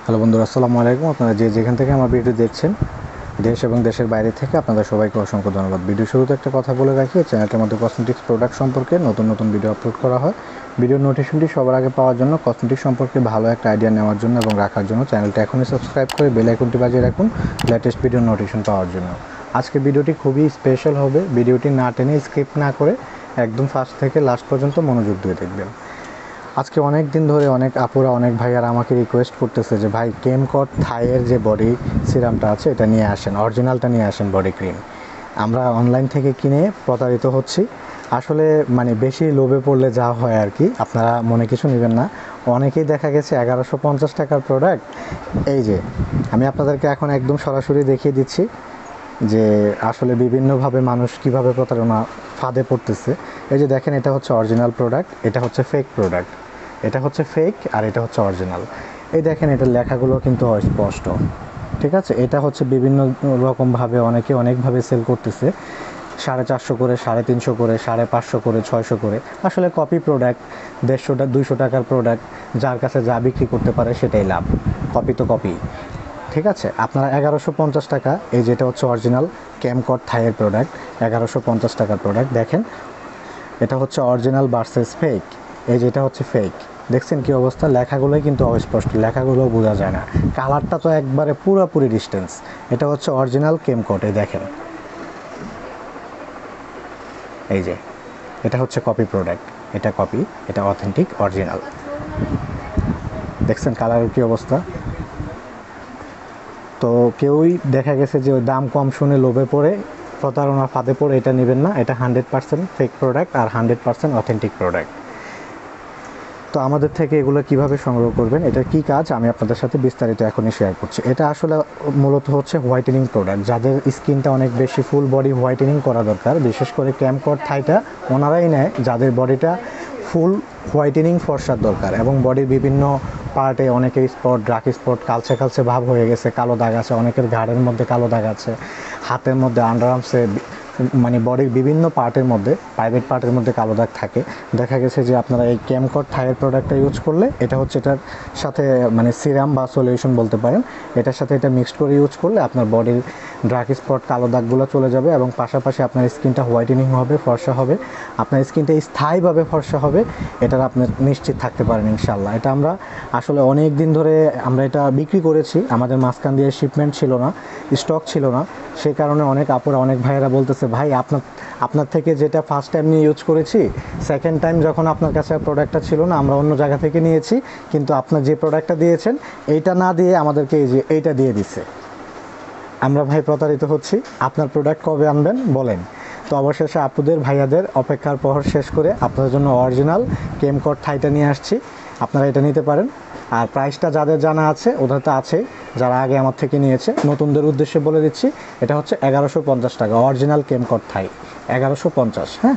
Hello বন্ধুরা, আসসালামু আলাইকুম। আপনারা যে যেখান থেকে আমার ভিডিও দেখছেন, দেশ এবং দেশের বাইরে থেকে আপনাদের সবাইকে অসংখ্য ধন্যবাদ। ভিডিও শুরুতে একটা কথা বলে রাখি, চ্যানেলটার মধ্যে কসমেটিক্স প্রোডাক্ট সম্পর্কে নতুন নতুন ভিডিও আপলোড করা হয়। ভিডিওর নোটিফিকেশনটি সবার আগে পাওয়ার জন্য, কসমেটিক্স সম্পর্কে ভালো একটা আইডিয়া নেওয়ার জন্য এবং রাখার জন্য চ্যানেলটা এখনই সাবস্ক্রাইব করে বেল আইকনটি বাজিয়ে রাখুন লেটেস্ট ভিডিওর নোটিফিকেশন পাওয়ার জন্য। আজকে ভিডিওটি খুবই স্পেশাল হবে। ভিডিওটি না টেনে স্কিপ না করে একদম ফার্স্ট থেকে লাস্ট পর্যন্ত মনোযোগ দিয়ে দেখবেন। আজকে অনেক দিন ধরে অনেক আপুরা, অনেক ভাইয়ারা আমাকে রিকোয়েস্ট করতেছে যে ভাই কেমকট থাইয়ের যে বডি সিরামটা আছে এটা নিয়ে আসেন, অরিজিনালটা নিয়ে আসেন, বডি ক্রিম। আমরা অনলাইন থেকে কিনে প্রতারিত হচ্ছি। আসলে বেশি লোভে পড়লে যা হয় আর কি, আপনারা মনে কিছু নেবেন না। অনেকেই দেখা গেছে 1150 টাকার প্রোডাক্ট। এই যে আমি আপনাদেরকে এখন একদম সরাসরি দেখিয়ে দিচ্ছি যে আসলে বিভিন্নভাবে মানুষ কিভাবে প্রতারণা ফাঁদে পড়তেছে। এই যে দেখেন, এটা হচ্ছে অরিজিনাল প্রোডাক্ট, এটা হচ্ছে ফেক প্রোডাক্ট। এটা হচ্ছে ফেক আর এটা হচ্ছে অরিজিনাল। এই দেখেন, এটার লেখাগুলো কিন্তু অস্পষ্ট, ঠিক আছে। এটা হচ্ছে বিভিন্ন রকমভাবে অনেকে অনেকভাবে সেল করতেছে, 450 করে, 350 করে, 550 করে, 600 করে। আসলে কপি প্রোডাক্ট, 150 200 টাকার প্রোডাক্ট, যার কাছে যা বিক্রি করতে পারে সেটাই লাভ। কপি তো কপি, ঠিক আছে। আপনারা 1150 টাকা, এই যেটা হচ্ছে অরিজিনাল কেমকট থাইয়ের প্রোডাক্ট, 1150 টাকার প্রোডাক্ট। দেখেন, এটা হচ্ছে অরিজিনাল ভার্সেস ফেক। এই যেটা হচ্ছে ফেক। দেখছেন কি অবস্থা? লেখাগুলোই কিন্তু অস্পষ্ট, লেখাগুলোও বোঝা যায় না। কালারটা তো একবারে পুরোপুরি ডিস্টেন্স। এটা হচ্ছে অরিজিনাল কেমকট। এই দেখেন, এই যে এটা হচ্ছে কপি প্রোডাক্ট। এটা কপি, এটা অথেন্টিক, অরিজিনাল। দেখছেন কালারের কি অবস্থা? তো কেউই দেখা গেছে যে দাম কম শুনে লোভে পড়ে প্রতারণা ফাঁদে পড়ে এটা নেবেন না। এটা 100% ফেক প্রোডাক্ট আর 100% অথেন্টিক প্রোডাক্ট। তো আমাদের থেকে এগুলো কিভাবে সংগ্রহ করবেন, এটা কি কাজ, আমি আপনাদের সাথে বিস্তারিত এখনই শেয়ার করছি। এটা আসলে মূলত হচ্ছে হোয়াইটেনিং প্রোডাক্ট। যাদের স্কিনটা অনেক বেশি ফুল বডি হোয়াইটেনিং করা দরকার, বিশেষ করে কেমকট থাইটা ওনারাই নেয় যাদের বডিটা ফুল হোয়াইটেনিং ফর্সার দরকার এবং বডির বিভিন্ন পার্টে অনেকের স্পট, ডার্ক স্পট, কালচে কালচে ভাব হয়ে গেছে, কালো দাগ আছে, অনেকের ঘাড়ের মধ্যে কালো দাগ আছে, হাতের মধ্যে, আন্ডারআর্মসে, বডির বিভিন্ন পার্টের মধ্যে, প্রাইভেট পার্টের মধ্যে কালো দাগ থাকে। দেখা গেছে যে আপনারা এই কেমকট থাইয়ের প্রোডাক্টটা ইউজ করলে, এটা হচ্ছে এটার সাথে সিরাম বা সলিউশন বলতে পারেন, এটার সাথে এটা মিক্সড করে ইউজ করলে আপনার বডির ডার্ক স্পট, কালো দাগগুলো চলে যাবে এবং পাশাপাশি আপনার স্কিনটা হোয়াইটেনিং হবে, ফর্সা হবে, আপনার স্কিনটা স্থায়ীভাবে ফর্সা হবে। এটার আপনি নিশ্চিত থাকতে পারেন ইনশাল্লাহ। এটা আমরা আসলে অনেক দিন ধরে আমরা এটা বিক্রি করেছি, আমাদের মাঝখান দিয়ে শিপমেন্ট ছিল না, স্টক ছিল না। সেই কারণে অনেক আপুরা, অনেক ভাইয়েরা বলতেছে ভাই আপনার থেকে যেটা ফার্স্ট টাইম নিয়ে ইউজ করেছি, সেকেন্ড টাইম যখন আপনার কাছে প্রোডাক্টটা ছিল না, আমরা অন্য জায়গা থেকে নিয়েছি, কিন্তু আপনার যে প্রোডাক্টটা দিয়েছেন এইটা না দিয়ে আমাদেরকে এই যে এইটা দিয়ে দিচ্ছে। আমরা ভাই প্রতারিত হচ্ছি। আপনার প্রোডাক্ট কবে আনবেন বলেন। তো অবশেষে আপুদের, ভাইয়াদের অপেক্ষার প্রহর শেষ করে আপনাদের জন্য অরিজিনাল কেমকট থাইটা নিয়ে আসছি। আপনারা এটা নিতে পারেন। আর প্রাইসটা যাদের জানা আছে ওদের তো আছেই, যারা আগে আমার থেকে নিয়েছে। নতুনদের উদ্দেশ্যে বলে দিচ্ছি, এটা হচ্ছে 1150 টাকা অরিজিনাল কেমকট থাই, 1150। হ্যাঁ,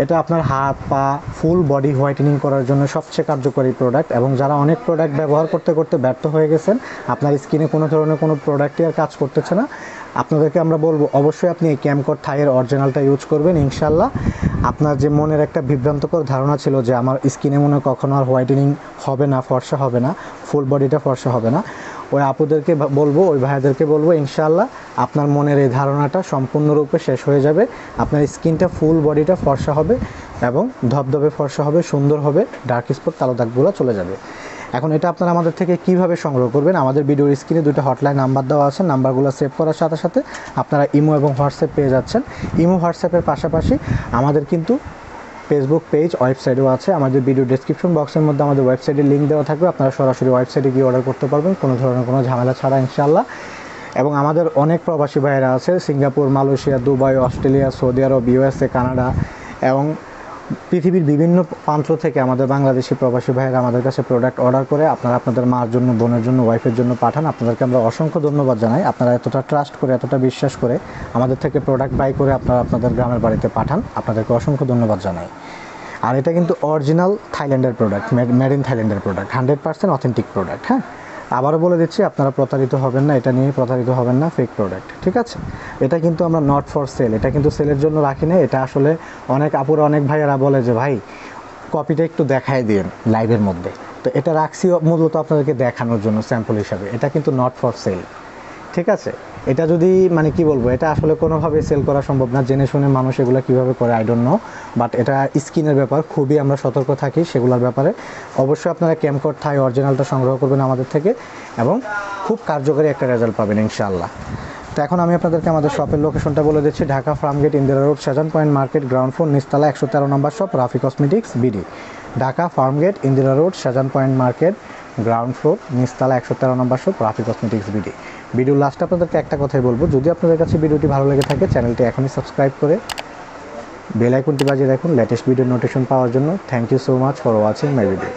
এটা আপনার হাত পা ফুল বডি হোয়াইটেনিং করার জন্য সবচেয়ে কার্যকরী প্রোডাক্ট। এবং যারা অনেক প্রোডাক্ট ব্যবহার করতে করতে ব্যর্থ হয়ে গেছেন, আপনার স্কিনে কোনো ধরনের কোনো প্রোডাক্টই আর কাজ করতেছে না, আপনাদেরকে আমরা বলবো অবশ্যই আপনি এই কেমকট থাইয়ের অরিজিনালটা ইউজ করবেন। ইনশাল্লাহ আপনার যে মনের একটা বিভ্রান্তকর ধারণা ছিল যে আমার স্কিনে মনে কখনো আর হোয়াইটেনিং হবে না, ফর্সা হবে না, ফুল বডিটা ফর্সা হবে না, ওই আপুদেরকে বলবো, ওই ভাইয়াদেরকে বলবো ইনশাল্লাহ আপনার মনের এই ধারণাটা সম্পূর্ণরূপে শেষ হয়ে যাবে। আপনার স্কিনটা ফুল বডিটা ফর্সা হবে এবং ধবধবে ফর্সা হবে, সুন্দর হবে, ডার্ক স্পট, কালো দাগগুলো চলে যাবে। এখন এটা আপনারা আমাদের থেকে কিভাবে সংগ্রহ করবেন, আমাদের ভিডিওর স্ক্রিনে দুটো হটলাইন নাম্বার দেওয়া আছে। নাম্বারগুলো সেভ করার সাথে সাথে আপনারা ইমো এবং হোয়াটসঅ্যাপ পেয়ে যাচ্ছেন। ইমো হোয়াটসঅ্যাপের পাশাপাশি আমাদের কিন্তু ফেসবুক পেজ, ওয়েবসাইটও আছে। আমাদের ভিডিও ডেসক্রিপশন বক্সের মধ্যে আমাদের ওয়েবসাইটের লিঙ্ক দেওয়া থাকবে, আপনারা সরাসরি ওয়েবসাইটে গিয়ে অর্ডার করতে পারবেন কোনো ধরনের কোনো ঝামেলা ছাড়া ইনশাআল্লাহ। এবং আমাদের অনেক প্রবাসী ভাইয়েরা আছে Singapore, Malaysia, Dubai, Australia, Saudi Arab, USA, Canada এবং পৃথিবীর বিভিন্ন প্রান্ত থেকে আমাদের বাংলাদেশি প্রবাসী ভাইয়েরা আমাদের কাছে প্রোডাক্ট অর্ডার করে আপনারা আপনাদের মার জন্য, বোনের জন্য, ওয়াইফের জন্য পাঠান। আপনাদেরকে আমরা অসংখ্য ধন্যবাদ জানাই। আপনারা এতটা ট্রাস্ট করে, এতটা বিশ্বাস করে আমাদের থেকে প্রোডাক্ট বাই করে আপনারা আপনাদের গ্রামের বাড়িতে পাঠান, আপনাদেরকে অসংখ্য ধন্যবাদ জানাই। আর এটা কিন্তু অরিজিনাল থাইল্যান্ডের প্রোডাক্ট, মেড ইন থাইল্যান্ডের প্রোডাক্ট, 100% অথেন্টিক প্রোডাক্ট। হ্যাঁ, আবারও বলে দিচ্ছি, আপনারা প্রতারিত হবেন না, এটা নিয়ে প্রতারিত হবেন না, ফেক প্রোডাক্ট, ঠিক আছে। এটা কিন্তু আমরা নট ফর সেল, এটা কিন্তু সেলের জন্য রাখি না। এটা আসলে অনেক আপুরা, অনেক ভাইয়েরা বলে যে ভাই কপিটা একটু দেখায় দিন লাইভের মধ্যে, তো তো এটা রাখছি মূলত আপনাদেরকে দেখানোর জন্য স্যাম্পল হিসাবে, এটা কিন্তু নট ফর সেল, ঠিক আছে। এটা যদি মানে কি বলবো, এটা আসলে কোনোভাবে সেল করা সম্ভব না, জেনে শুনে মানুষ এগুলো কীভাবে করে আই ডোন্ট নো, বাট এটা স্কিনের ব্যাপার, খুবই আমরা সতর্ক থাকি সেগুলোর ব্যাপারে। অবশ্যই আপনারা ক্যামকোড থাই অরিজিনালটা সংগ্রহ করবেন আমাদের থেকে এবং খুব কার্যকরী একটা রেজাল্ট পাবেন ইনশাআল্লাহ। তো এখন আমি আপনাদেরকে আমাদের শপের লোকেশনটা বলে দিচ্ছি, Dhaka Farmgate, Indira road, Shahjahan point market, ground floor, নিচতলা, 113 নম্বর shop, Rafi cosmetics BD. Dhaka Farmgate, Indira road, Shahjahan point market, ground floor, নিচতলা, 113 নম্বর শপ, রাফি কসমেটিক্স বিডি। ভিডিওর লাস্টে আপনাদেরকে একটা কথাই বলবো, যদি আপনাদের কাছে ভিডিওটি ভালো লেগে থাকে চ্যানেলটি এখনই সাবস্ক্রাইব করে বেল আইকনটি বাজিয়ে রাখুন লেটেস্ট ভিডিও নোটিফিকেশন পাওয়ার জন্য। Thank you so much for watching my video.